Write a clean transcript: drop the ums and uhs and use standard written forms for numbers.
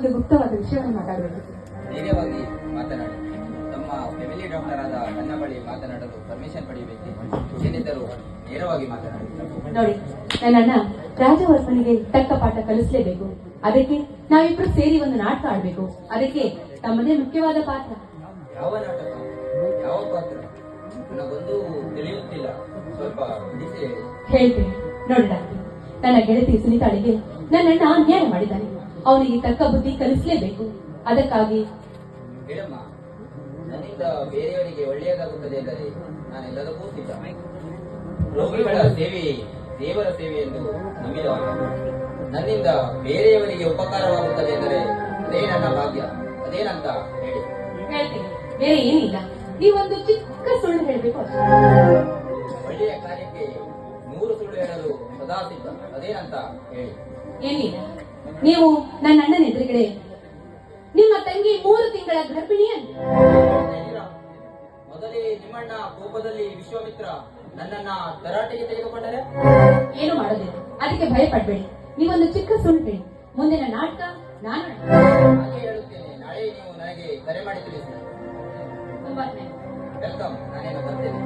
ಒಂದು ಗುಪ್ತವಾದ ವಿಷಯವನ್ನು ಮಾತಾಡಬೇಕು. ಧೈರ್ಯವಾಗಿ ಮಾತನಾಡಿ. ತಮ್ಮ ಫ್ಯಾಮಿಲಿ ಡಾಕ್ಟರ್ ಆದ ನನ್ನ ಬಳಿ ಮಾತನಾಡಲು ಪರ್ಮಿಷನ್ ಪಡೆಯಬೇಕು. ಏನಿದ್ದರೂ ನೇರವಾಗಿ ಮಾತನಾಡಿ. ನೋಡಿ, ನನ್ನ ಅಣ್ಣ ರಾಜವರ್ಮನಿಗೆ ತಕ್ಕ ಪಾಠ ಕಲಿಸಲೇಬೇಕು. ಅದಕ್ಕೆ ನಾವಿಬ್ರು ಸೇರಿ ಒಂದು ನಾಟಕ ಆಡ್ಬೇಕು. ಅದಕ್ಕೆ ತಮ್ಮದೇ ಮುಖ್ಯವಾದ ಪಾತ್ರ. ಯಾವ ನಾಟಕ, ಯಾವ ಪಾತ್ರ ನನಗೊಂದು ತಿಳಿಯುತ್ತಿಲ್ಲ. ಸ್ವಲ್ಪ ಬಿಡಿಸಿ ಹೇಳಿ. ಹೇಳ್ತೀನಿ ನೋಡಿ ಡಾಕ್ಟರ್, ನನ್ನ ಗೆಳತಿ ಸುನೀತಾಳಿಗೆ ನನ್ನಣ್ಣ ಅನ್ಯಾಯ ಮಾಡಿದ್ದಾನೆ. ಅವನಿಗೆ ತಕ್ಕ ಬುದ್ಧಿ ಕಲಿಸಲೇಬೇಕು. ಅದಕ್ಕಾಗಿ ಹೇಳಮ್ಮ, ನನ್ನಿಂದ ಬೇರೆಯವರಿಗೆ ಒಳ್ಳೆಯದಾಗುತ್ತದೆ ಎಂದರೆ ನಾನೆಲ್ಲದಕ್ಕೂ ಸಿದ್ಧ. ರೋಗಿಗಳ ಸೇವೆ ದೇವರ ಸೇವೆ ಎಂದು ನಂಬಿದವ. ನನ್ನಿಂದ ಬೇರೆಯವರಿಗೆ ಉಪಕಾರವಾಗುತ್ತದೆ ಎಂದರೆ ಅದೇ ನನ್ನ ಭಾಗ್ಯ. ಅದೇನಂತ ಹೇಳಿ. ಹೇಳ್ತೀನಿ, ಬೇರೆ ಏನಿಲ್ಲ. ನೀವೊಂದು ಚಿಕ್ಕ ಸುಳ್ಳು ಹೇಳ್ಬೇಕು ಅಷ್ಟೇ. ಒಳ್ಳೆಯ ಕಾರ್ಯಕ್ಕೆ 100 ಸುಳ್ಳು ಹೇಳಲು ಸದಾ ಸಿದ್ಧ. ಅದೇನಂತ ಹೇಳಿ. ಏನಿಲ್ಲ, ನೀವು ನನ್ನ ಅಣ್ಣನ ಎದುರುಗಡೆ ನಿಮ್ಮ ತಂಗಿ 3 ತಿಂಗಳ ಗರ್ಭಿಣಿ ಅಂತ. ಮೊದಲೇ ನಿಮ್ಮಣ್ಣ ಕೋಪದಲ್ಲಿ ವಿಶ್ವಾಮಿತ್ರ ನನ್ನನ್ನ ತರಾಟೆಗೆ ತೆಗೆದುಕೊಂಡರೆ ಏನು ಮಾಡೋದಿಲ್ಲ. ಅದಕ್ಕೆ ಭಯ ಪಡ್ಬೇಡಿ. ನೀವೊಂದು ಚಿಕ್ಕ ಸುಳ್ಳು ಹೇಳಿ. ಮುಂದಿನ ನಾಟಕ ನಾನು ಹಾಗೆ ಹೇಳುತ್ತೇನೆ. ನಾಳೆ ನೀವು ನನಗೆ ಕರೆ ಮಾಡಿ ತಿಳಿಸಿ. ತುಂಬಾ ವೆಲ್ಕಮ್. ನಾನೇನು ಬರ್ತೇನೆ.